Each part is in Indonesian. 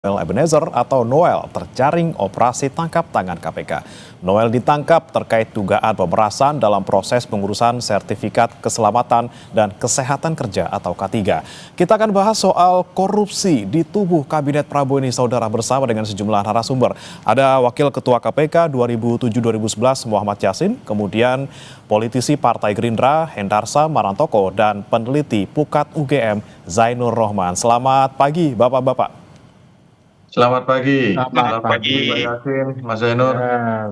Noel Ebenezer atau Noel terjaring operasi tangkap tangan KPK. Noel ditangkap terkait dugaan pemerasan dalam proses pengurusan sertifikat keselamatan dan kesehatan kerja atau K3. Kita akan bahas soal korupsi di tubuh Kabinet Prabowo ini, saudara, bersama dengan sejumlah narasumber. Ada Wakil Ketua KPK 2007-2011 Muhammad Yasin, kemudian politisi Partai Gerindra Hendarsa Marantoko, dan peneliti Pukat UGM Zainur Rohman. Selamat pagi, Bapak-Bapak. Selamat pagi. Selamat pagi. Pak Yasin, Mas Zainur.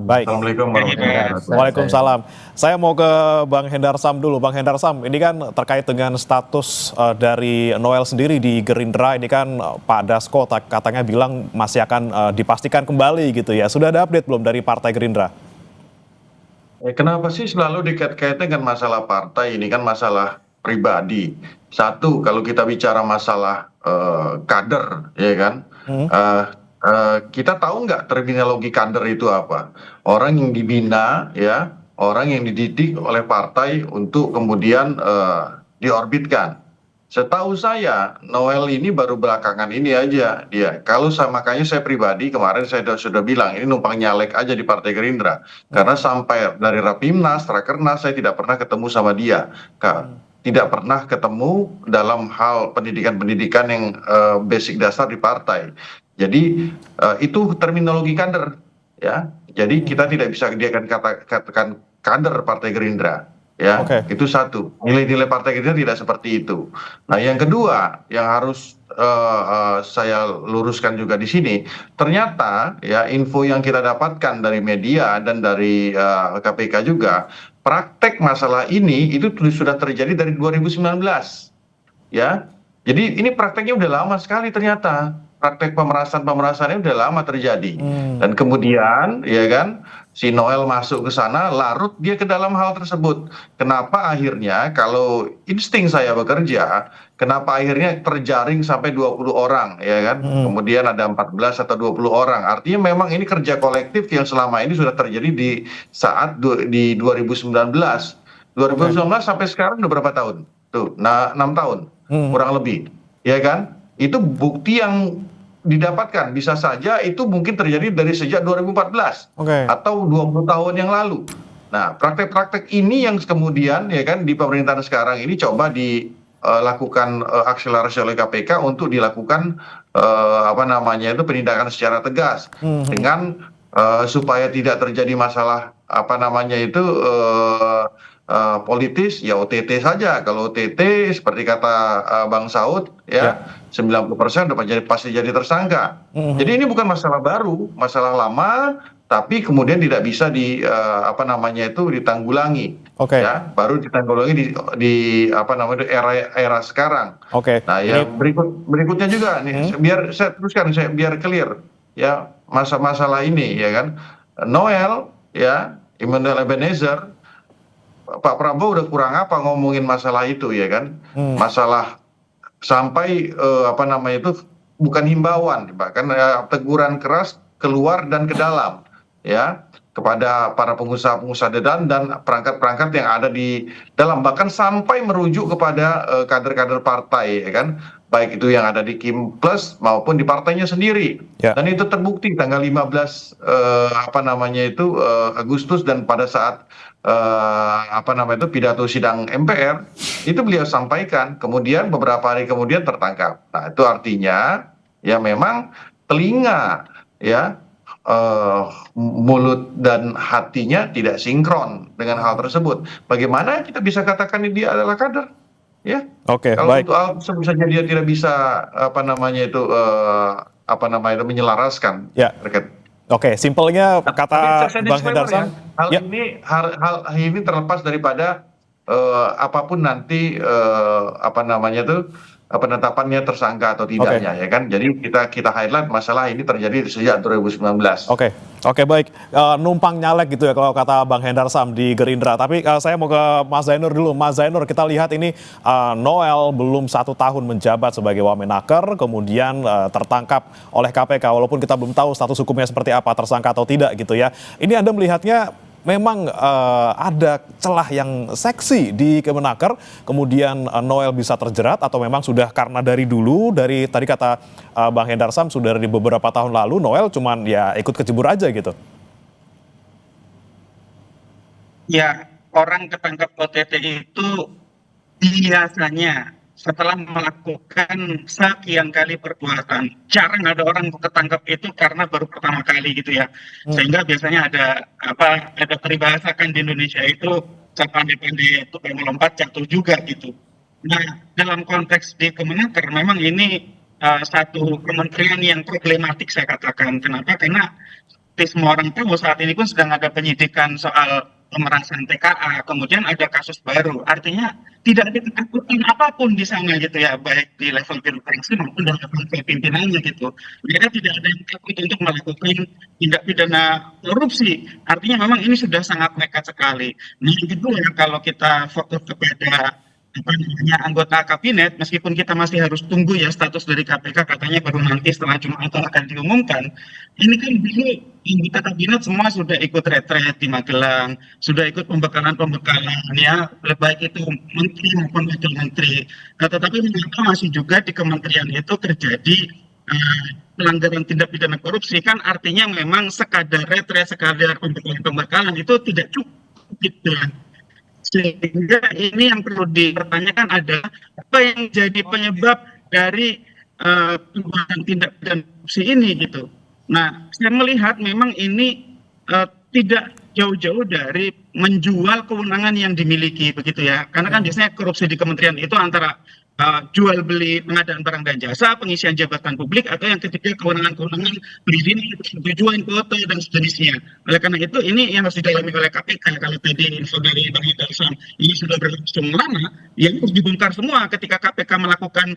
Baik. Assalamualaikum warahmatullahi wabarakatuh. Waalaikumsalam. Saya mau ke Bang Hendarsam dulu. Bang Hendarsam, ini kan terkait dengan status dari Noel sendiri di Gerindra. Ini kan Pak Dasko katanya bilang masih akan dipastikan kembali gitu ya. Sudah ada update belum dari Partai Gerindra? Kenapa sih selalu dikait-kaitkan dengan masalah partai? Ini kan masalah pribadi. Satu, kalau kita bicara masalah kader, ya kan? Kita tahu nggak terminologi kader itu apa? Orang yang dibina, ya, orang yang dididik oleh partai untuk kemudian diorbitkan. Setahu saya, Noel ini baru belakangan ini aja dia. Makanya saya pribadi kemarin saya sudah bilang ini numpang nyalek aja di Partai Gerindra. Karena sampai dari Rapimnas, Rakernas saya tidak pernah ketemu sama dia. Tidak pernah ketemu dalam hal pendidikan-pendidikan yang basic dasar di partai. Jadi itu terminologi kader, ya. Jadi kita tidak bisa dia katakan kader Partai Gerindra, ya. Itu satu. Nilai-nilai Partai Gerindra tidak seperti itu. Nah, yang kedua yang harus saya luruskan juga di sini, ternyata ya info yang kita dapatkan dari media dan dari KPK juga, praktek masalah ini itu sudah terjadi dari 2019, ya. Jadi ini prakteknya udah lama sekali ternyata. Praktek pemerasan-pemerasannya udah lama terjadi. Dan kemudian, ya kan, si Noel masuk ke sana, larut dia ke dalam hal tersebut. Kenapa akhirnya kalau insting saya bekerja, kenapa akhirnya terjaring sampai 20 orang, ya kan? Kemudian ada 14 atau 20 orang. Artinya memang ini kerja kolektif yang selama ini sudah terjadi di saat di 2019. 2019 sampai sekarang udah berapa tahun? Tuh, 6 tahun, kurang lebih. Ya kan? Itu bukti yang didapatkan, bisa saja itu mungkin terjadi dari sejak 2014 atau 20 tahun yang lalu. Nah, praktek-praktek ini yang kemudian, ya kan, di pemerintahan sekarang ini coba dilakukan akselerasi oleh KPK untuk dilakukan penindakan secara tegas dengan supaya tidak terjadi masalah politis, ya OTT saja. Kalau OTT seperti kata Bang Saud, ya 90% udah pasti jadi tersangka. Jadi ini bukan masalah baru, masalah lama, tapi kemudian tidak bisa ditanggulangi. Ya, baru ditanggulangi di era sekarang. Nah, yang berikutnya juga nih, biar saya teruskan, biar clear ya masalah ini, ya kan. Noel, ya, Noel Ebenezer, Pak Prabowo udah kurang apa ngomongin masalah itu, ya kan. Masalah sampai bukan himbauan, bahkan teguran keras keluar dan ke dalam, ya, kepada para pengusaha-pengusaha dan perangkat-perangkat yang ada di dalam, bahkan sampai merujuk kepada kader-kader partai, ya kan, baik itu yang ada di Kim Plus maupun di partainya sendiri. Dan itu terbukti tanggal 15 Agustus, dan pada saat pidato sidang MPR itu beliau sampaikan, kemudian beberapa hari kemudian tertangkap. Nah, itu artinya ya memang telinga, ya, mulut dan hatinya tidak sinkron dengan hal tersebut. Bagaimana kita bisa katakan dia adalah kader, ya? Kalau untuk hal tersebut saja dia tidak bisa menyelaraskan terkait. Simpelnya kata Bang Hendarsam, hal ini terlepas daripada apapun nanti penetapannya tersangka atau tidaknya, ya kan. Jadi kita highlight masalah ini terjadi sejak 2019. Baik. Numpang nyalek gitu ya kalau kata Bang Hendarsam di Gerindra. Tapi saya mau ke Mas Zainur dulu. Mas Zainur, kita lihat ini Noel belum 1 tahun menjabat sebagai Wamenaker, kemudian tertangkap oleh KPK, walaupun kita belum tahu status hukumnya seperti apa, tersangka atau tidak gitu ya. Ini Anda melihatnya memang ada celah yang seksi di Kemenaker, kemudian Noel bisa terjerat, atau memang sudah karena dari dulu, dari tadi kata Bang Hendar Sam, sudah dari beberapa tahun lalu Noel cuman ya ikut kecebur aja gitu? Ya, orang ketangkap OTT itu biasanya setelah melakukan sekian kali perbuatan. Jarang ada orang ketangkap itu karena baru pertama kali gitu ya. Sehingga biasanya ada peribahasa kan di Indonesia itu pandai-pandai itu melompat jatuh juga gitu. Nah, dalam konteks di Kemenaker memang ini satu kementerian yang problematik saya katakan. Kenapa? Karena seperti semua orang tahu saat ini pun sedang ada penyidikan soal pemerasan TKA, kemudian ada kasus baru. Artinya tidak ada ketakutan apapun di sana gitu ya, baik di level birokrasi maupun di level pimpinannya gitu. Mereka tidak ada yang takut untuk melakukan tindak pidana korupsi. Artinya memang ini sudah sangat nekat sekali. Nah, yang kedua, kalau kita fokus kepada anggota kabinet, meskipun kita masih harus tunggu ya status dari KPK, katanya baru nanti setelah Jumat akan diumumkan. Ini kan dulu anggota kabinet semua sudah ikut retret di Magelang, sudah ikut pembekalan ya, baik itu menteri maupun wakil menteri. Nah, tetapi mengapa masih juga di kementerian itu terjadi pelanggaran tindak pidana korupsi? Kan artinya memang sekadar retret, sekadar pembekalan itu tidak cukup gitu. Sehingga ini yang perlu dipertanyakan adalah apa yang jadi penyebab dari perbuatan tindak pidana korupsi ini gitu. Nah, saya melihat memang ini tidak jauh-jauh dari menjual kewenangan yang dimiliki begitu ya. Karena kan biasanya korupsi di kementerian itu antara jual beli pengadaan barang dan jasa, pengisian jabatan publik, atau yang ketiga kewenangan-kewenangan perizinan, persetujuan, foto dan sejenisnya. Oleh karena itu ini yang harus didalami oleh KPK. Kalau tadi info dari Bang Hendar Sam ini sudah berlangsung lama, ya harus dibongkar semua ketika KPK melakukan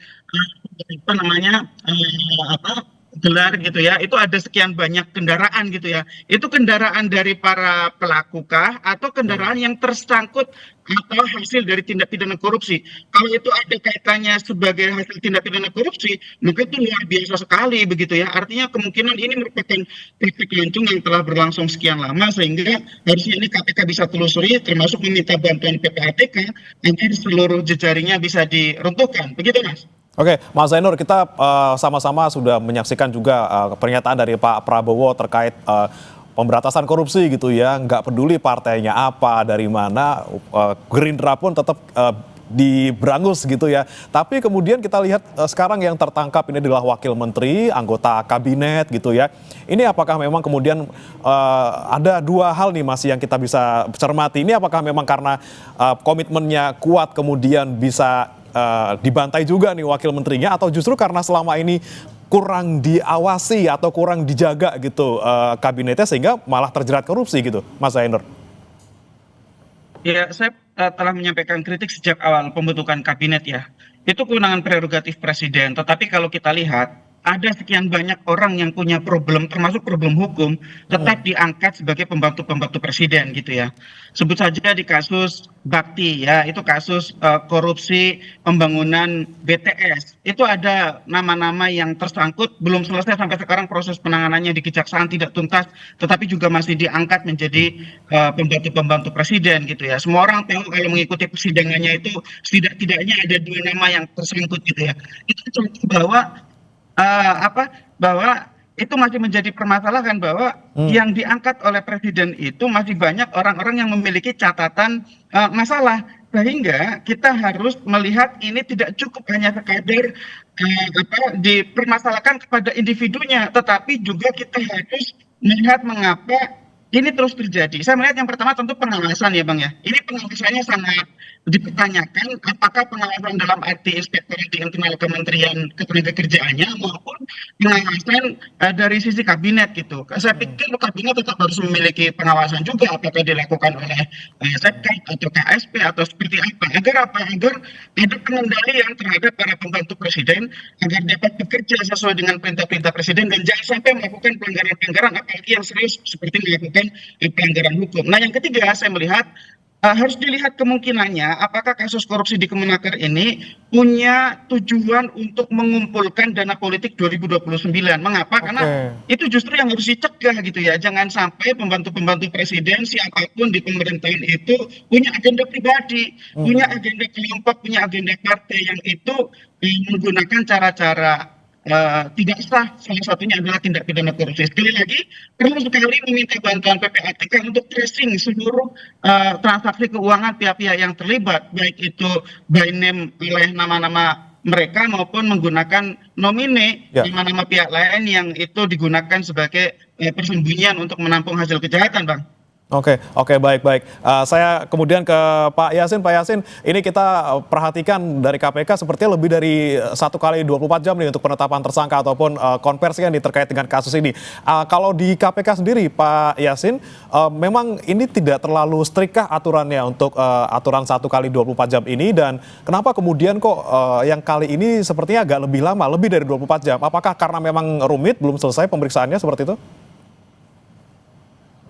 gelar gitu ya, itu ada sekian banyak kendaraan gitu ya. Itu kendaraan dari para pelaku kah atau kendaraan yang tersangkut atau hasil dari tindak pidana korupsi? Kalau itu ada kaitannya sebagai hasil tindak pidana korupsi, maka itu luar biasa sekali begitu ya. Artinya kemungkinan ini merupakan praktik lancung yang telah berlangsung sekian lama, sehingga harusnya ini KPK bisa telusuri, termasuk meminta bantuan PPATK agar seluruh jejaringnya bisa diruntuhkan. Begitu Mas. Oke, Mas Zainur, kita sama-sama sudah menyaksikan juga pernyataan dari Pak Prabowo terkait pemberantasan korupsi gitu ya. Nggak peduli partainya apa, dari mana, Gerindra pun tetap diberangus gitu ya. Tapi kemudian kita lihat sekarang yang tertangkap ini adalah wakil menteri, anggota kabinet gitu ya. Ini apakah memang kemudian ada dua hal nih Mas yang kita bisa cermati. Ini apakah memang karena komitmennya kuat kemudian bisa dibantai juga nih wakil menterinya, atau justru karena selama ini kurang diawasi atau kurang dijaga gitu kabinetnya sehingga malah terjerat korupsi gitu, Mas Zainur? Ya, saya telah menyampaikan kritik sejak awal pembentukan kabinet ya. Itu kewenangan prerogatif presiden. Tetapi kalau kita lihat, ada sekian banyak orang yang punya problem, termasuk problem hukum, tetap diangkat sebagai pembantu-pembantu presiden gitu ya. Sebut saja di kasus Bakti ya, itu kasus korupsi pembangunan BTS. Itu ada nama-nama yang tersangkut, belum selesai sampai sekarang proses penanganannya di Kejaksaan tidak tuntas, tetapi juga masih diangkat menjadi pembantu-pembantu presiden gitu ya. Semua orang tahu kalau mengikuti persidangannya itu setidak-tidaknya ada dua nama yang tersangkut gitu ya. Itu contoh bahwa itu masih menjadi permasalahan, bahwa yang diangkat oleh presiden itu masih banyak orang-orang yang memiliki catatan masalah, sehingga kita harus melihat ini tidak cukup hanya sekadar dipermasalahkan kepada individunya, tetapi juga kita harus melihat mengapa ini terus terjadi. Saya melihat yang pertama tentu pengawasan ya Bang ya. Ini pengawasannya sangat dipertanyakan, apakah pengawasan dalam arti inspektor di internal Kementerian Ketenagakerjaannya maupun pengawasan dari sisi kabinet gitu. Saya pikir kabinet tetap harus memiliki pengawasan juga, apakah dilakukan oleh Seknek atau KSP atau seperti apa. Agar ada pengendalian terhadap para pembantu presiden agar dapat bekerja sesuai dengan perintah-perintah presiden dan jangan sampai melakukan pelanggaran-pelanggaran apalagi yang serius seperti melakukan pelanggaran hukum. Nah, yang ketiga saya melihat Harus dilihat kemungkinannya apakah kasus korupsi di Kemenaker ini punya tujuan untuk mengumpulkan dana politik 2029. Mengapa? Karena Oke. itu justru yang harus dicegah gitu ya. Jangan sampai pembantu-pembantu presiden siapapun di pemerintahan itu punya agenda pribadi, punya Hmm. agenda kelompok, punya agenda partai yang itu menggunakan cara-cara tidak sah. Salah satunya adalah tindak pidana korupsi. Sekali lagi, perlu sekali meminta bantuan PPATK untuk tracing seluruh transaksi keuangan pihak-pihak yang terlibat, baik itu by name oleh nama-nama mereka maupun menggunakan nomine Ya. nama-nama pihak lain yang itu digunakan sebagai persembunyian untuk menampung hasil kejahatan, Bang. Oke, oke, baik, baik. Saya kemudian ke Pak Yasin. Pak Yasin, ini kita perhatikan dari KPK sepertinya lebih dari 1 kali 24 jam nih untuk penetapan tersangka ataupun konversi yang terkait dengan kasus ini. Kalau di KPK sendiri, Pak Yasin, memang ini tidak terlalu strict kah aturannya untuk aturan 1 kali 24 jam ini, dan kenapa kemudian kok yang kali ini sepertinya agak lebih lama, lebih dari 24 jam? Apakah karena memang rumit, belum selesai pemeriksaannya seperti itu?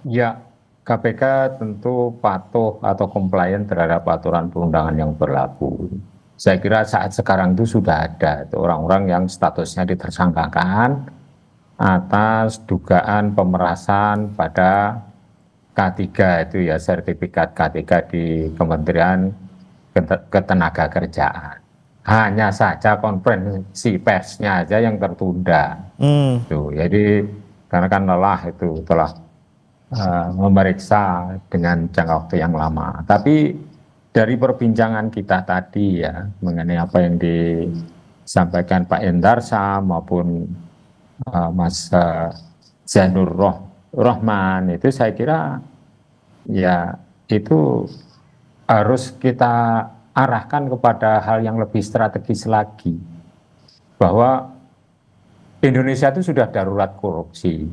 Ya, KPK tentu patuh atau compliant terhadap aturan perundangan yang berlaku. Saya kira saat sekarang itu sudah ada orang-orang yang statusnya ditersangkakan atas dugaan pemerasan pada K3 itu ya, sertifikat K3 di Kementerian Ketenagakerjaan. Hanya saja konferensi persnya aja yang tertunda. Tuh, jadi karena kan lelah itu telah memeriksa dengan jangka waktu yang lama. Tapi dari perbincangan kita tadi ya mengenai apa yang disampaikan Pak Endarsa maupun Mas Zainur Rohman, itu saya kira ya itu harus kita arahkan kepada hal yang lebih strategis lagi, bahwa Indonesia itu sudah darurat korupsi.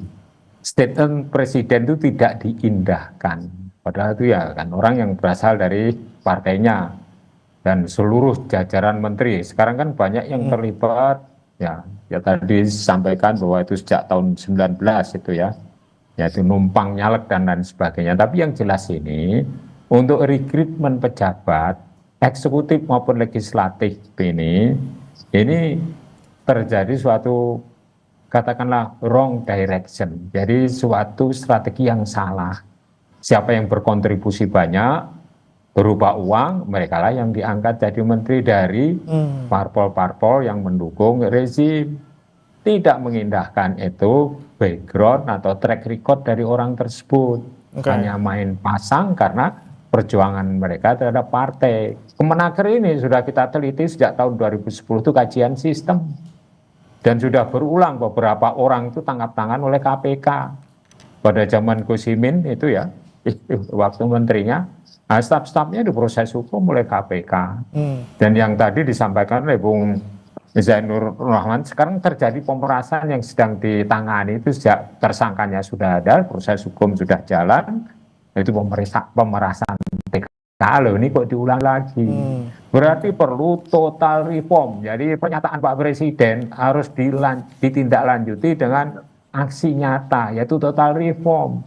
Statement presiden itu tidak diindahkan, padahal itu ya kan orang yang berasal dari partainya dan seluruh jajaran menteri. Sekarang kan banyak yang terlibat, ya tadi disampaikan bahwa itu sejak tahun 19 itu ya, yaitu numpang nyalek dan lain sebagainya. Tapi yang jelas ini untuk rekrutmen pejabat eksekutif maupun legislatif ini terjadi suatu, katakanlah, wrong direction. Jadi suatu strategi yang salah. Siapa yang berkontribusi banyak berupa uang, mereka lah yang diangkat jadi menteri dari parpol-parpol yang mendukung rezim. Tidak mengindahkan itu background atau track record dari orang tersebut. Hanya main pasang karena perjuangan mereka terhadap partai. Kemenaker ini sudah kita teliti sejak tahun 2010 itu kajian sistem. Dan sudah berulang beberapa orang itu tangkap tangan oleh KPK. Pada zaman Gus Imin itu ya, waktu menterinya, staf-stafnya diproses hukum oleh KPK. Dan yang tadi disampaikan oleh Bung Zainur Rahman, sekarang terjadi pemerasan yang sedang ditangani, itu sejak tersangkanya sudah ada, proses hukum sudah jalan, itu pemerasan Kalau ini kok diulang lagi, berarti perlu total reform. Jadi pernyataan Pak Presiden harus ditindaklanjuti dengan aksi nyata, yaitu total reform.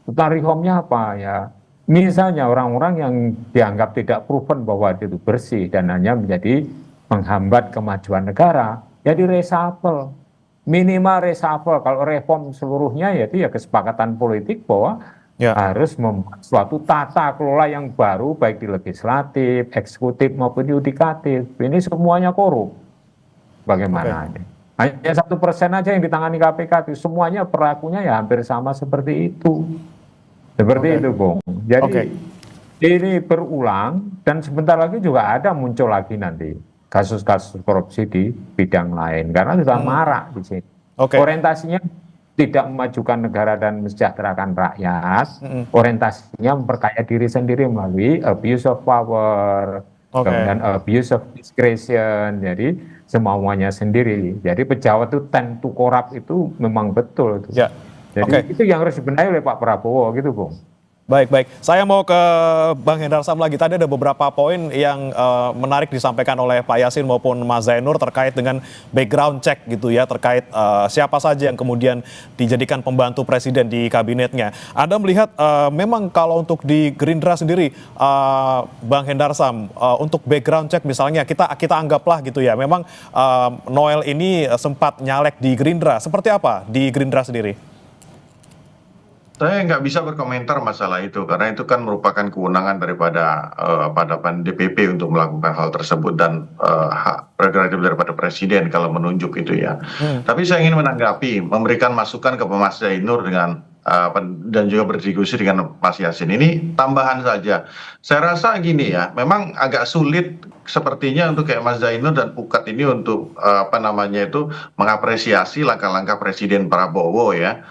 Total reformnya apa ya? Misalnya orang-orang yang dianggap tidak proven bahwa itu bersih dan hanya menjadi menghambat kemajuan negara, jadi reshuffle. Minimal reshuffle. Kalau reform seluruhnya yaitu ya kesepakatan politik bahwa harus membuat suatu tata kelola yang baru, baik di legislatif, eksekutif maupun yudikatif. Ini semuanya korup. Bagaimana ini? Hanya 1% aja yang ditangani KPK, itu semuanya perlakunya ya hampir sama seperti itu. Seperti itu, Bung. Jadi ini berulang dan sebentar lagi juga ada muncul lagi nanti kasus-kasus korupsi di bidang lain karena sudah marak di sini. Orientasinya tidak memajukan negara dan mensejahterakan rakyat, orientasinya memperkaya diri sendiri melalui abuse of power, kemudian abuse of discretion, jadi semauannya sendiri. Jadi pejabat itu tend to corrupt itu memang betul. Jadi itu yang harus dibenahi oleh Pak Prabowo gitu, Bung. Baik, baik. Saya mau ke Bang Hendarsam lagi. Tadi ada beberapa poin yang menarik disampaikan oleh Pak Yasin maupun Mas Zainur terkait dengan background check gitu ya, terkait siapa saja yang kemudian dijadikan pembantu presiden di kabinetnya. Anda melihat memang kalau untuk di Gerindra sendiri, Bang Hendarsam, untuk background check misalnya kita anggaplah gitu ya, memang Noel ini sempat nyalek di Gerindra. Seperti apa di Gerindra sendiri? Saya nggak bisa berkomentar masalah itu karena itu kan merupakan kewenangan daripada DPP untuk melakukan hal tersebut dan hak prerogatif daripada presiden kalau menunjuk itu ya. Tapi saya ingin menanggapi, memberikan masukan ke Mas Zainur dengan dan juga berdiskusi dengan Mas Yasin. Ini tambahan saja. Saya rasa gini ya, memang agak sulit sepertinya untuk kayak Mas Zainur dan Pukat ini untuk mengapresiasi langkah-langkah Presiden Prabowo ya.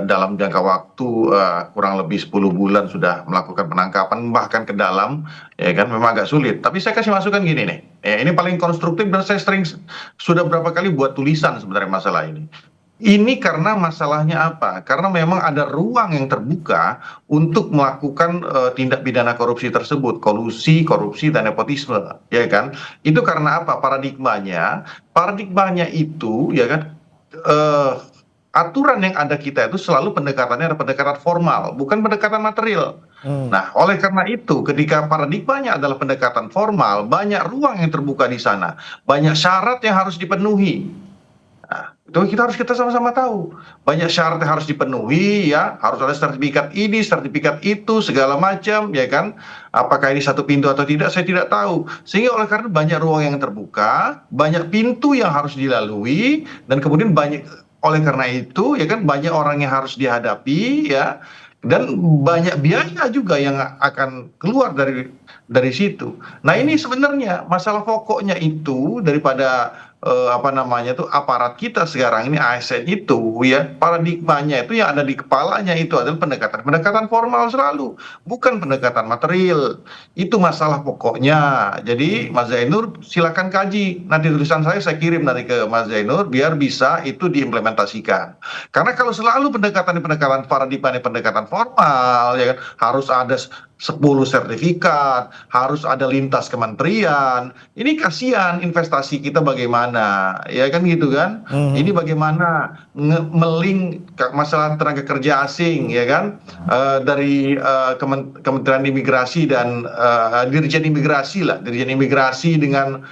Dalam jangka waktu kurang lebih 10 bulan sudah melakukan penangkapan bahkan ke dalam, ya kan, memang agak sulit. Tapi saya kasih masukan gini nih, ini paling konstruktif dan saya sudah berapa kali buat tulisan sebenarnya masalah ini. Ini karena masalahnya apa? Karena memang ada ruang yang terbuka untuk melakukan tindak pidana korupsi tersebut, kolusi, korupsi dan nepotisme, ya kan? Itu karena apa? Paradigmanya itu, ya kan? Aturan yang ada kita itu selalu pendekatannya ada pendekatan formal, bukan pendekatan material. Nah, oleh karena itu, ketika paradigmanya adalah pendekatan formal, banyak ruang yang terbuka di sana, banyak syarat yang harus dipenuhi. Nah, itu kita sama-sama tahu. Banyak syarat yang harus dipenuhi, ya, harus ada sertifikat ini, sertifikat itu, segala macam, ya kan? Apakah ini satu pintu atau tidak, saya tidak tahu. Sehingga oleh karena banyak ruang yang terbuka, banyak pintu yang harus dilalui, dan kemudian oleh karena itu, ya kan, banyak orang yang harus dihadapi, ya, dan banyak biaya juga yang akan keluar dari situ. Nah, ini sebenarnya masalah pokoknya itu daripada aparat kita sekarang ini ASN itu, ya, paradigmanya itu yang ada di kepalanya itu adalah pendekatan formal selalu, bukan pendekatan material. Itu masalah pokoknya. Jadi Mas Zainur silakan kaji, nanti tulisan saya kirim nanti ke Mas Zainur biar bisa itu diimplementasikan. Karena kalau selalu pendekatan pendekatan formal, ya kan, harus ada 10 sertifikat, harus ada lintas kementerian. Ini kasihan investasi kita bagaimana, ya kan gitu kan? Ini bagaimana masalah tenaga kerja asing, ya kan? Dari Kementerian Imigrasi dan Dirjen Imigrasi dengan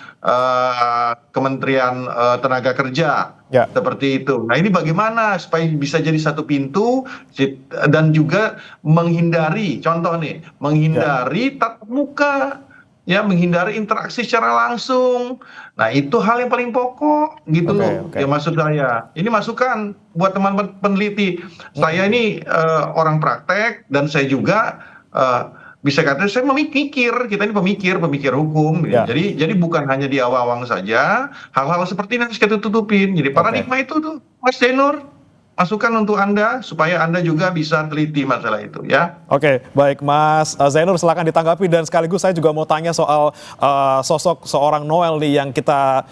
Kementerian Tenaga Kerja. Ya. Seperti itu. Nah, ini bagaimana supaya bisa jadi satu pintu dan juga menghindari, contoh nih, menghindari tatap muka, ya, menghindari interaksi secara langsung. Nah, itu hal yang paling pokok gitu loh. Ya, maksud saya. Ini masukan buat teman-teman peneliti. Saya ini orang praktek dan saya juga bisa kata saya memikir, kita ini pemikir hukum. Ya. Jadi bukan hanya di awang-awang saja, hal-hal seperti ini harus kita tutupin. Jadi paradigma itu tuh, Mas Zainur, masukan untuk Anda supaya Anda juga bisa teliti masalah itu, ya. Oke, baik Mas Zainur, silakan ditanggapi, dan sekaligus saya juga mau tanya soal sosok seorang Noel nih yang kita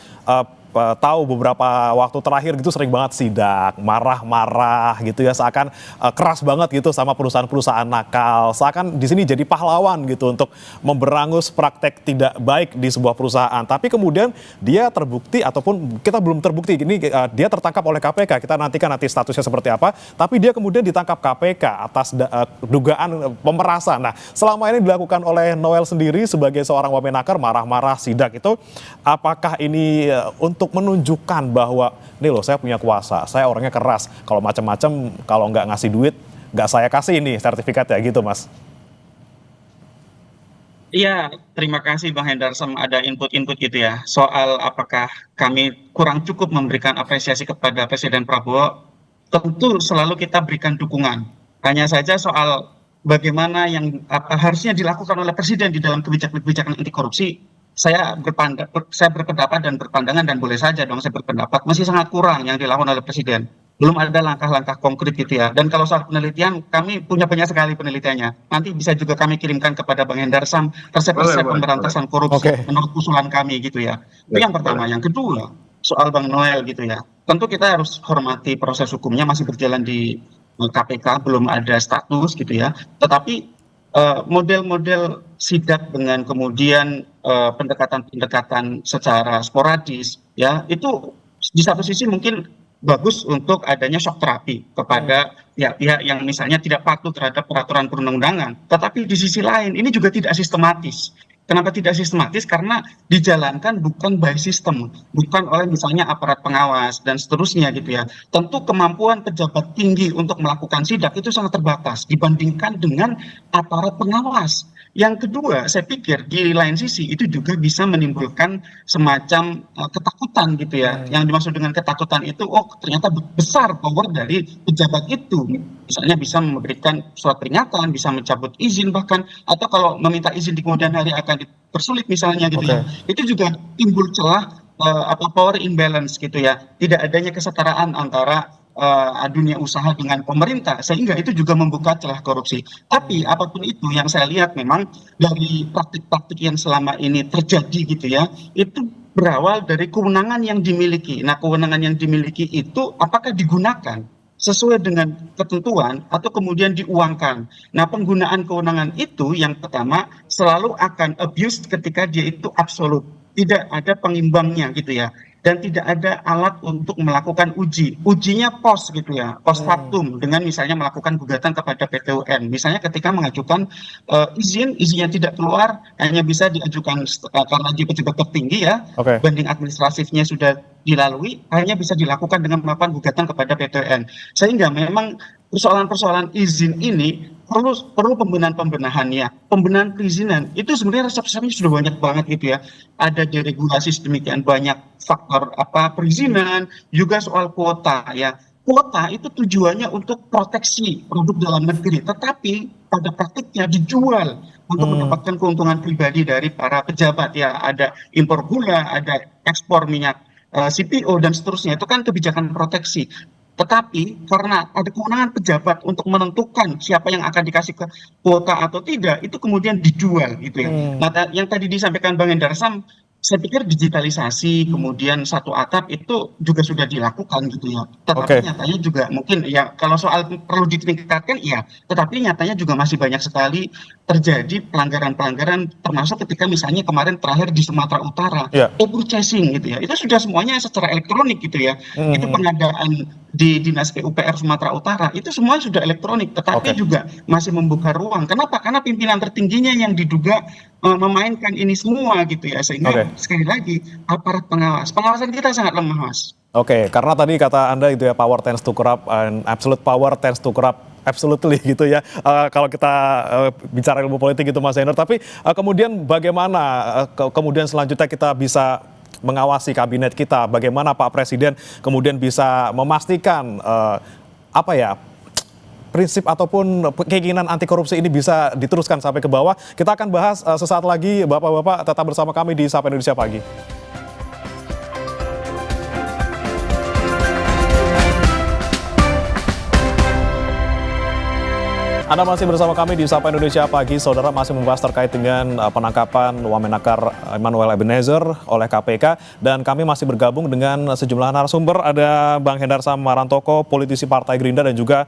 tahu beberapa waktu terakhir gitu sering banget sidak, marah-marah gitu ya, seakan keras banget gitu sama perusahaan-perusahaan nakal, seakan di sini jadi pahlawan gitu untuk memberangus praktek tidak baik di sebuah perusahaan. Tapi kemudian dia terbukti, ataupun kita belum terbukti, ini dia tertangkap oleh KPK, kita nantikan nanti statusnya seperti apa, tapi dia kemudian ditangkap KPK atas dugaan pemerasan. Nah, selama ini dilakukan oleh Noel sendiri sebagai seorang wamenaker, marah-marah, sidak itu, apakah ini untuk menunjukkan bahwa nih loh, saya punya kuasa, saya orangnya keras, kalau macam-macam, kalau nggak ngasih duit nggak saya kasih ini sertifikat, ya gitu Mas? Iya, terima kasih Bang Hendarsam, ada input-input gitu ya soal apakah kami kurang cukup memberikan apresiasi kepada Presiden Prabowo. Tentu selalu kita berikan dukungan, hanya saja soal bagaimana yang harusnya dilakukan oleh Presiden di dalam kebijakan anti korupsi. Saya berpendapat dan berpandangan, dan boleh saja dong saya berpendapat, masih sangat kurang yang dilakukan oleh Presiden. Belum ada langkah-langkah konkret gitu ya. Dan kalau soal penelitian, kami punya banyak sekali penelitiannya. Nanti bisa juga kami kirimkan kepada Bang Hendarsam resep-resep pemberantasan korupsi menurut usulan kami gitu ya. Itu yang pertama. Yang kedua, soal Bang Noel gitu ya. Tentu kita harus hormati proses hukumnya masih berjalan di KPK, belum ada status gitu ya. Tetapi model-model sidak dengan kemudian pendekatan-pendekatan secara sporadis ya itu di satu sisi mungkin bagus untuk adanya shock terapi kepada pihak-pihak yang misalnya tidak patuh terhadap peraturan perundang-undangan. Tetapi di sisi lain ini juga tidak sistematis. Kenapa tidak sistematis? Karena dijalankan bukan by system, bukan oleh misalnya aparat pengawas dan seterusnya gitu ya. Tentu kemampuan pejabat tinggi untuk melakukan sidak itu sangat terbatas dibandingkan dengan aparat pengawas. Yang kedua, saya pikir di lain sisi itu juga bisa menimbulkan semacam ketakutan gitu ya. Yang dimaksud dengan ketakutan itu, oh ternyata besar power dari pejabat itu. Misalnya bisa memberikan surat peringatan, bisa mencabut izin bahkan, atau kalau meminta izin di kemudian hari akan dipersulit misalnya gitu ya. Itu juga timbul celah power imbalance gitu ya. Tidak adanya kesetaraan antara dunia usaha dengan pemerintah, sehingga itu juga membuka celah korupsi. Tapi apapun itu yang saya lihat memang dari praktik-praktik yang selama ini terjadi gitu ya, itu berawal dari kewenangan yang dimiliki. Nah, kewenangan yang dimiliki itu apakah digunakan sesuai dengan ketentuan atau kemudian diuangkan. Nah, penggunaan kewenangan itu yang pertama selalu akan abuse ketika dia itu absolut. Tidak ada pengimbangnya gitu ya. Dan tidak ada alat untuk melakukan uji. Ujinya pos gitu ya, pos factum dengan misalnya melakukan gugatan kepada PT UN. Misalnya ketika mengajukan izinnya tidak keluar, hanya bisa diajukan karena dia pejabat tertinggi ya, banding administratifnya sudah dilalui, hanya bisa dilakukan dengan melakukan gugatan kepada PT UN. Sehingga memang persoalan-persoalan izin ini perlu pembenahan ya, pembenahan perizinan itu sebenarnya resep-resepnya sudah banyak banget gitu ya. Ada deregulasi sedemikian banyak faktor perizinan, juga soal kuota ya. Kuota itu tujuannya untuk proteksi produk dalam negeri, tetapi pada praktiknya dijual untuk mendapatkan keuntungan pribadi dari para pejabat ya. Ada impor gula, ada ekspor minyak CPO dan seterusnya, itu kan kebijakan proteksi. Tetapi karena ada kewenangan pejabat untuk menentukan siapa yang akan dikasih ke kuota atau tidak, itu kemudian dijual gitu ya. Nah, yang tadi disampaikan Bang Hendarsam, saya pikir digitalisasi kemudian satu atap itu juga sudah dilakukan gitu ya. Tetapi nyatanya juga mungkin ya kalau soal perlu ditingkatkan ya, tetapi nyatanya juga masih banyak sekali terjadi pelanggaran-pelanggaran, termasuk ketika misalnya kemarin terakhir di Sumatera Utara, e-purchasing gitu ya. Itu sudah semuanya secara elektronik gitu ya. Itu pengadaan di Dinas PUPR Sumatera Utara itu semua sudah elektronik, tetapi juga masih membuka ruang. Kenapa? Karena pimpinan tertingginya yang diduga memainkan ini semua gitu ya, sehingga sekali lagi aparat pengawasan kita sangat lemah, Mas. Karena tadi kata Anda itu ya, power tends to corrupt and absolute power tends to corrupt absolutely gitu ya. Kalau kita bicara ilmu politik gitu Mas Zainur, tapi kemudian bagaimana kemudian selanjutnya kita bisa mengawasi kabinet kita, bagaimana Pak Presiden kemudian bisa memastikan prinsip ataupun keinginan anti korupsi ini bisa diteruskan sampai ke bawah. Kita akan bahas sesaat lagi, Bapak-Bapak tetap bersama kami di Sapa Indonesia Pagi. Anda masih bersama kami di Sapa Indonesia Pagi. Saudara, masih membahas terkait dengan penangkapan Wamenakar Emmanuel Ebenezer oleh KPK. Dan kami masih bergabung dengan sejumlah narasumber. Ada Bang Hendarsam Marantoko, politisi Partai Gerindra, dan juga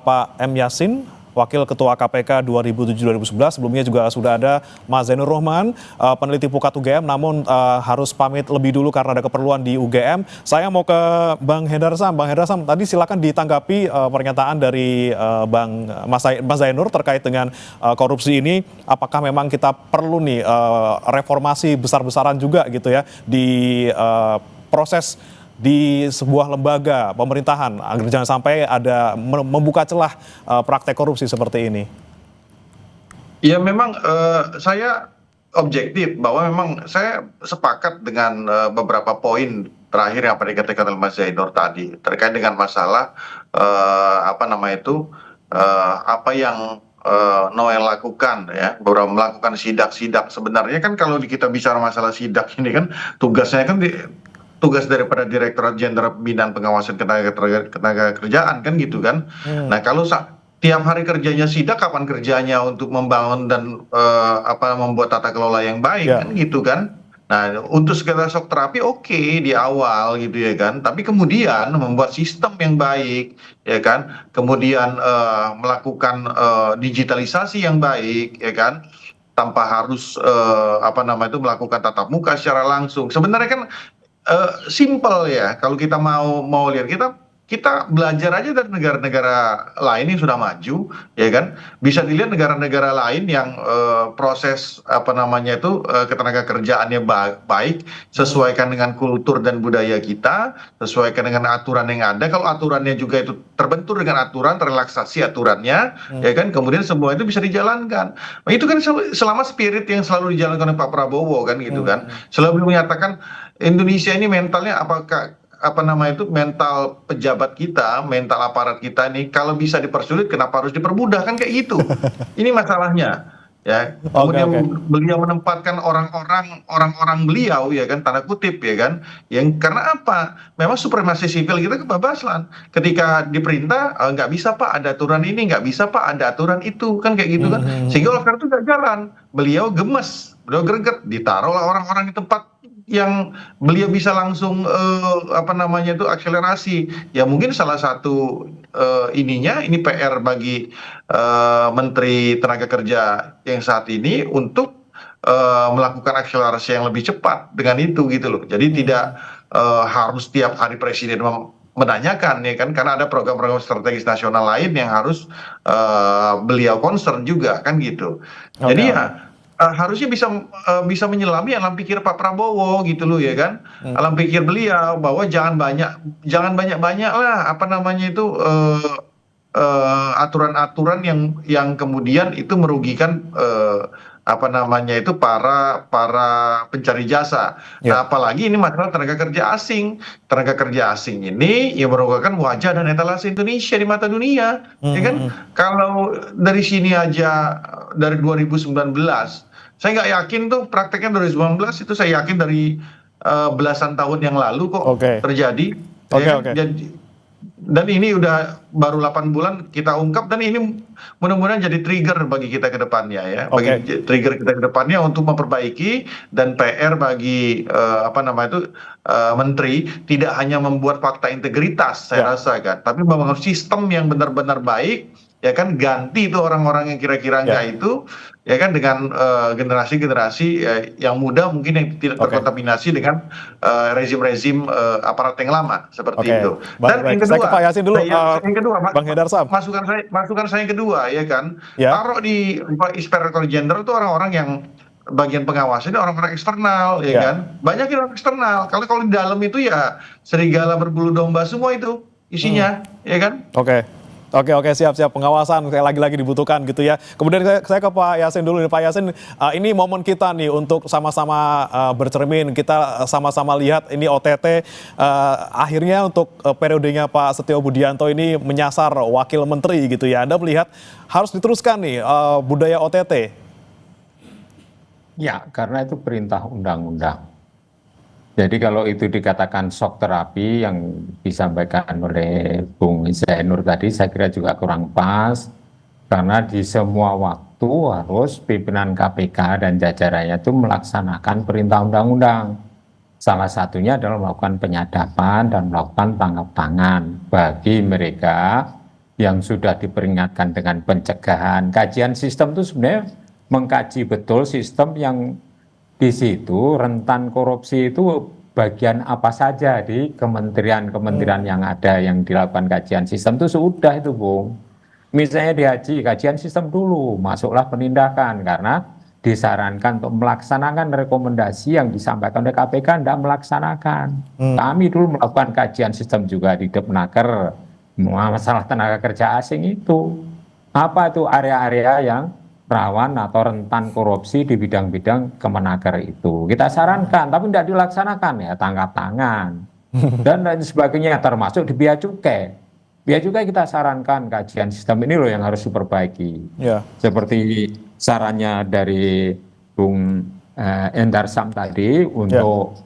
Pak M. Yasin, Wakil Ketua KPK 2007-2011. Sebelumnya juga sudah ada Mas Zainur Rohman, peneliti Pukat UGM, namun harus pamit lebih dulu karena ada keperluan di UGM. Saya mau ke Bang Hendarsam. Bang Hendarsam, tadi silakan ditanggapi pernyataan dari Mas Zainur terkait dengan korupsi ini. Apakah memang kita perlu nih reformasi besar-besaran juga gitu ya di proses di sebuah lembaga pemerintahan agar jangan sampai ada membuka celah praktek korupsi seperti ini? Ya memang saya objektif bahwa memang saya sepakat dengan beberapa poin terakhir yang dikatakan oleh Mas Zainur tadi terkait dengan masalah apa yang Noel lakukan ya, beberapa melakukan sidak-sidak. Sebenarnya kan kalau kita bicara masalah sidak ini kan tugasnya kan tugas daripada Direktorat Jenderal Pembinaan Pengawasan Ketenaga Kerjaan kan gitu kan. Nah kalau tiap hari kerjanya sidak, kapan kerjanya untuk membangun dan membuat tata kelola yang baik kan gitu kan. Nah, untuk segala shock terapi oke di awal gitu ya kan, tapi kemudian membuat sistem yang baik ya kan, kemudian melakukan digitalisasi yang baik ya kan, tanpa harus apa namanya itu melakukan tatap muka secara langsung. Sebenarnya kan simple ya kalau kita mau lihat, kita belajar aja dari negara-negara lain yang sudah maju ya kan, bisa dilihat negara-negara lain yang proses apa namanya itu ketenaga kerjaannya baik, sesuaikan dengan kultur dan budaya kita, sesuaikan dengan aturan yang ada. Kalau aturannya juga itu terbentur dengan aturan, relaksasi aturannya ya kan, kemudian semua itu bisa dijalankan. Nah, itu kan selama spirit yang selalu dijalankan oleh Pak Prabowo kan gitu kan, selalu menyatakan Indonesia ini mentalnya apakah apa nama itu mental pejabat kita, mental aparat kita ini kalau bisa dipersulit kenapa harus dipermudah, kan kayak gitu. Ini masalahnya ya. Kemudian beliau menempatkan orang-orang beliau ya kan, tanda kutip ya kan, yang karena apa? Memang supremasi sipil kita kebablasan. Ketika diperintah nggak bisa Pak ada aturan ini, nggak bisa Pak ada aturan itu, kan kayak gitu kan. Sehingga oleh karena itu nggak jalan. Beliau gemes, beliau greget, ditaruhlah orang-orang di tempat yang beliau bisa langsung apa namanya itu akselerasi. Ya mungkin salah satu ini PR bagi Menteri Tenaga Kerja yang saat ini untuk melakukan akselerasi yang lebih cepat dengan itu gitu loh. Jadi tidak harus tiap hari presiden menanyakan ya kan, karena ada program-program strategis nasional lain yang harus beliau concern juga kan gitu. Jadi ya harusnya bisa menyelami alam pikir Pak Prabowo gitu loh ya kan, alam pikir beliau bahwa jangan banyak lah apa namanya itu aturan-aturan yang kemudian itu merugikan apa namanya itu para pencari jasa. Nah, apalagi ini masalah tenaga kerja asing. Tenaga kerja asing ini ya merupakan wajah dan etalase Indonesia di mata dunia, ya kan? Kalau dari sini aja dari 2019, saya nggak yakin tuh prakteknya 2019 itu, saya yakin dari belasan tahun yang lalu kok terjadi. Dan ini udah baru 8 bulan kita ungkap, dan ini mudah-mudahan jadi trigger bagi kita ke depannya ya, bagi trigger kita ke depannya untuk memperbaiki, dan PR bagi apa nama itu menteri tidak hanya membuat fakta integritas saya rasa kan, tapi membangun sistem yang benar-benar baik ya kan, ganti itu orang-orang yang kira-kira enggak itu ya kan, dengan generasi-generasi yang muda mungkin yang tidak terkontaminasi dengan rezim-rezim aparat yang lama seperti itu. Dan yang kedua, Bang Hendarsam, masukan saya yang kedua ya kan, taruh di Inspektur Jenderal itu orang-orang yang bagian pengawas ini orang-orang eksternal ya kan, banyak orang eksternal. Kalau di dalam itu ya serigala berbulu domba semua itu isinya ya kan. Oke, siap. Pengawasan lagi-lagi dibutuhkan gitu ya. Kemudian saya ke Pak Yassin dulu nih. Pak Yassin, ini momen kita nih untuk sama-sama bercermin. Kita sama-sama lihat ini OTT akhirnya untuk periodenya Pak Setio Budianto ini menyasar wakil menteri gitu ya. Anda melihat harus diteruskan nih budaya OTT? Ya, karena itu perintah undang-undang. Jadi kalau itu dikatakan shock terapi yang disampaikan oleh Bung Zainur tadi, saya kira juga kurang pas, karena di semua waktu harus pimpinan KPK dan jajarannya itu melaksanakan perintah undang-undang. Salah satunya adalah melakukan penyadapan dan melakukan tangkap tangan bagi mereka yang sudah diperingatkan dengan pencegahan. Kajian sistem itu sebenarnya mengkaji betul sistem yang di situ rentan korupsi itu bagian apa saja di kementerian-kementerian yang ada yang dilakukan kajian sistem itu sudah itu Bung. Misalnya di haji, kajian sistem dulu, masuklah penindakan karena disarankan untuk melaksanakan rekomendasi yang disampaikan oleh KPK, tidak melaksanakan. Kami dulu melakukan kajian sistem juga di Depnaker, masalah tenaga kerja asing itu. Apa itu area-area yang rawan atau rentan korupsi di bidang-bidang Kemenaker itu. Kita sarankan, tapi tidak dilaksanakan ya, tangkap tangan. Dan lain sebagainya, termasuk di Bea Cukai. Bea Cukai kita sarankan kajian sistem ini loh yang harus diperbaiki. Seperti sarannya dari Bung Hendarsam tadi untuk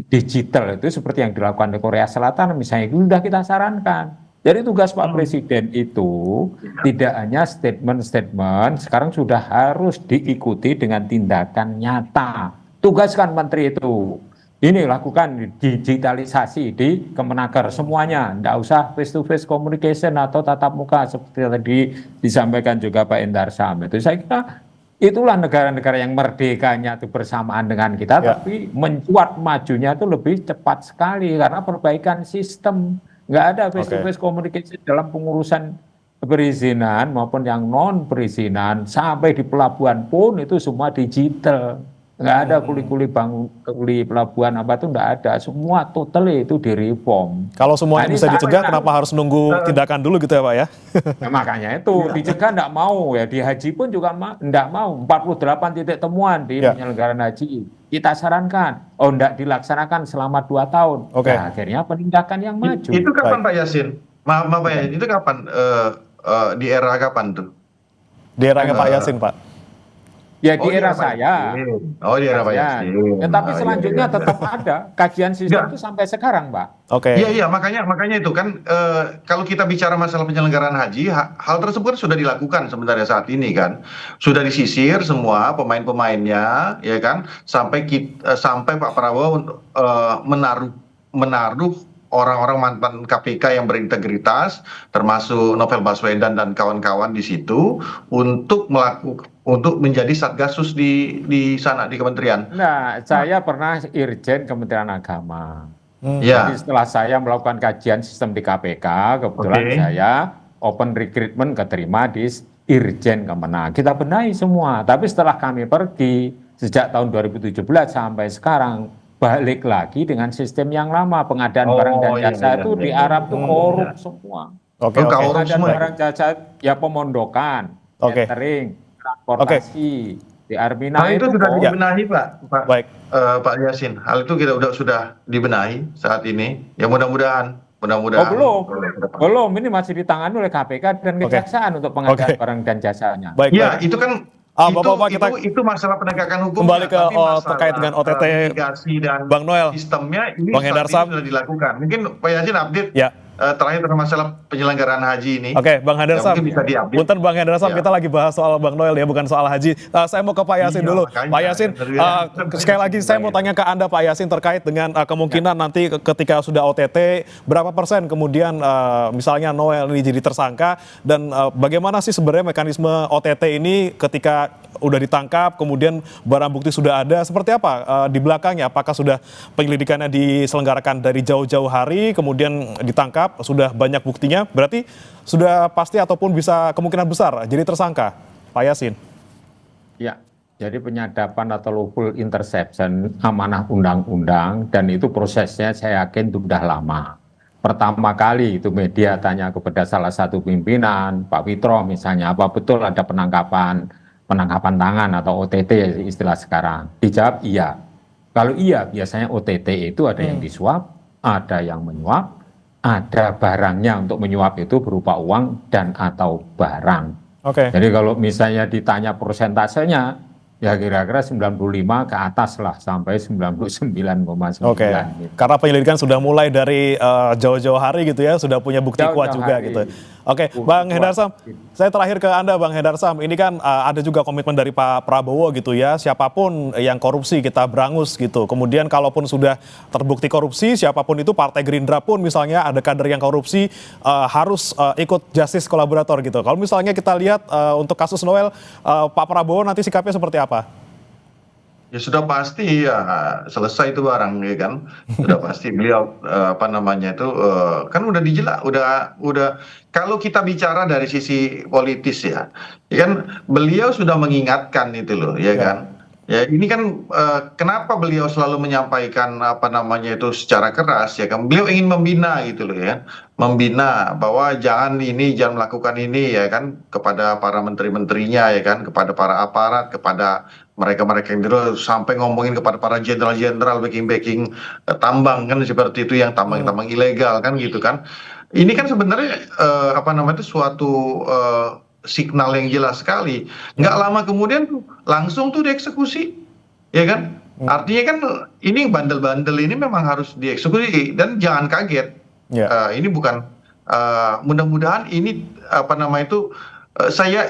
digital itu seperti yang dilakukan di Korea Selatan misalnya, itu sudah kita sarankan. Jadi tugas Pak Presiden itu tidak hanya statement-statement, sekarang sudah harus diikuti dengan tindakan nyata. tugaskan menteri itu. Ini lakukan digitalisasi di Kemenaker semuanya, tidak usah face to face communication atau tatap muka seperti tadi disampaikan juga Pak Endar Sam. Itu saya kira itulah negara-negara yang merdekanya itu bersamaan dengan kita, Ya. tapi mencuat majunya itu lebih cepat sekali karena perbaikan sistem. Nggak ada face to face communication dalam pengurusan perizinan maupun yang non perizinan sampai di pelabuhan pun itu semua digital. Nggak ada kuli-kuli bangun, kuli pelabuhan apa itu nggak ada, semua totally itu direform. Kalau semuanya Nah, ini bisa dicegah, sama. kenapa harus nunggu tindakan dulu gitu ya Pak ya? Nah, makanya itu dicegah nggak mau ya, di haji pun juga nggak mau. 48 titik temuan di Ya. penyelenggaraan haji kita sarankan, nggak dilaksanakan selama 2 tahun. Oke. Nah, akhirnya penindakan yang maju. Itu kapan Pak Yasin? Maaf Pak Yasin, itu kapan? Di era kapan tuh? Di eranya Pak Yasin Pak. Ya di Oh, era Pak saya. Yasin. Oh, di era Pak Ya. Yasin. Tapi Oh, selanjutnya iya. tetap ada kajian sistem Nggak. itu sampai sekarang, Pak. Oke. Iya, makanya itu kan kalau kita bicara masalah penyelenggaraan haji, hal tersebut sudah dilakukan sebenarnya saat ini kan, sudah disisir semua pemain-pemainnya, ya kan, sampai Pak Prabowo menaruh orang-orang mantan KPK yang berintegritas, termasuk Novel Baswedan dan kawan-kawan di situ, untuk menjadi satgasus di sana di kementerian. Nah, saya pernah Irjen Kementerian Agama. Ya. Jadi setelah saya melakukan kajian sistem di KPK, kebetulan Oke. saya open recruitment keterima di Irjen Kemenag. Kita benahi semua. Tapi setelah kami pergi sejak tahun 2017 sampai sekarang, balik lagi dengan sistem yang lama. Pengadaan barang dan jasa itu di Arab tuh korup semua. Oke, Oh, oke. korup Pengadaan semua. barang jasa ya pemondokan, Oke. catering, transportasi. Di Armina Hal itu sudah korup. dibenahi Baik. Pak Yasin. Hal itu kita sudah dibenahi saat ini. Ya mudah-mudahan. Oh belum, ini masih ditangani oleh KPK dan Oke. Kejaksaan untuk pengadaan Oke. barang dan jasanya. Baik, Ya, baik. itu kan Bapak-bapak, itu masalah penegakan hukum. kembali ke terkait dengan OTT mitigasi dan Bang Noel. sistemnya ini Bang saat Hendar ini Sam. sudah dilakukan. Mungkin Pak Yasin update Ya. terakhir tentang masalah penyelenggaraan haji ini. Oke, Bang Hendar Ya, Sam. mungkin bisa diupdate. Punten Bang Hendar Sam, Ya. kita lagi bahas soal Bang Noel ya, bukan soal haji. Saya mau ke Pak Yasin Iya, dulu. makanya. Pak Yasin, sekali lagi saya mau tanya ke Anda Pak Yasin terkait dengan kemungkinan nanti ketika sudah OTT, berapa persen kemudian misalnya Noel ini jadi tersangka, dan bagaimana sih sebenarnya mekanisme OTT ini ketika udah ditangkap, kemudian barang bukti sudah ada, seperti apa di belakangnya? Apakah sudah penyelidikannya diselenggarakan dari jauh-jauh hari, kemudian ditangkap, sudah banyak buktinya, berarti sudah pasti ataupun bisa kemungkinan besar jadi tersangka, Pak Yasin? Ya, jadi penyadapan atau lawful interception amanah undang-undang, dan itu prosesnya saya yakin itu sudah lama. Pertama kali itu media tanya kepada salah satu pimpinan, Pak Witro misalnya, apa betul ada penangkapan tangan atau OTT istilah sekarang? Dijawab iya. Kalau iya, biasanya OTT itu ada yang disuap, ada yang menyuap, ada barangnya untuk menyuap itu berupa uang dan atau barang. Oke. Jadi kalau misalnya ditanya persentasenya, ya kira-kira 95 ke atas lah, sampai 99,9. Oke, karena penyelidikan sudah mulai dari jauh-jauh hari gitu ya, sudah punya bukti kuat Jauh-jauh juga hari. gitu. Oke, Bukti Bang Hendar kuat. Sam, saya terakhir ke Anda Bang Hendar Sam, ini kan ada juga komitmen dari Pak Prabowo gitu ya, siapapun yang korupsi kita berangus gitu. Kemudian kalaupun sudah terbukti korupsi, siapapun itu, Partai Gerindra pun misalnya ada kader yang korupsi harus ikut justice kolaborator gitu. Kalau misalnya kita lihat untuk kasus Noel, Pak Prabowo nanti sikapnya seperti apa? Ya sudah pasti ya selesai itu barang ya kan, sudah pasti beliau kan udah dijelas, udah kalau kita bicara dari sisi politis ya kan beliau sudah mengingatkan itu loh ya kan. Ya ini kan kenapa beliau selalu menyampaikan itu secara keras ya kan, beliau ingin membina gitu loh ya, membina bahwa jangan melakukan ini ya kan, kepada para menteri-menterinya ya kan, kepada para aparat, kepada mereka-mereka yang dulu, sampai ngomongin kepada para jenderal-jenderal backing tambang kan, seperti itu, yang tambang-tambang ilegal kan gitu kan. Ini kan sebenarnya itu suatu signal yang jelas sekali. Nggak lama kemudian langsung tuh dieksekusi, ya kan? Artinya kan ini bandel-bandel ini memang harus dieksekusi, dan jangan kaget. Ini bukan mudah-mudahan ini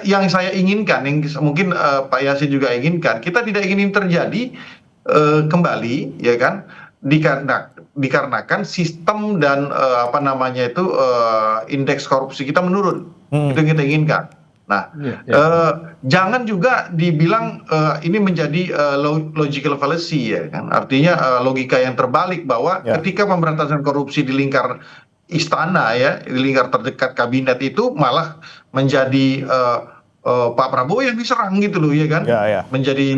yang saya inginkan, yang mungkin Pak Yasin juga inginkan, kita tidak ingin terjadi kembali, ya kan, dikarenakan sistem dan apa namanya itu indeks korupsi kita menurun. Itu yang kita inginkan. Nah, jangan juga dibilang ini menjadi logical fallacy, ya kan, artinya logika yang terbalik bahwa ketika pemberantasan korupsi di lingkar istana, ya, di lingkar terdekat kabinet itu malah menjadi Pak Prabowo yang diserang gitu loh, ya kan, menjadi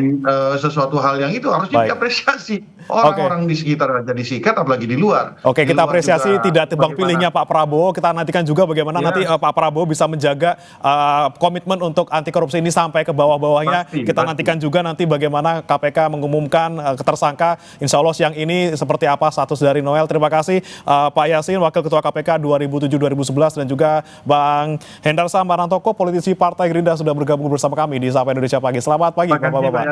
sesuatu hal yang itu harusnya diapresiasi orang-orang di sekitar aja disikat, apalagi di luar. Oke, kita luar apresiasi juga tidak tebang pilihnya Pak Prabowo. Kita nantikan juga bagaimana nanti Pak Prabowo bisa menjaga komitmen untuk anti korupsi ini sampai ke bawah-bawahnya. Kita nantikan juga nanti bagaimana KPK mengumumkan tersangka. Insya Allah siang ini seperti apa status dari Noel. Terima kasih Pak Yasin, Wakil Ketua KPK 2007-2011, dan juga Bang Hendar Sambarantoko, politisi Partai Gerindra, sudah bergabung bersama kami di Sapa Indonesia Pagi. Selamat pagi Bapak-Bapak.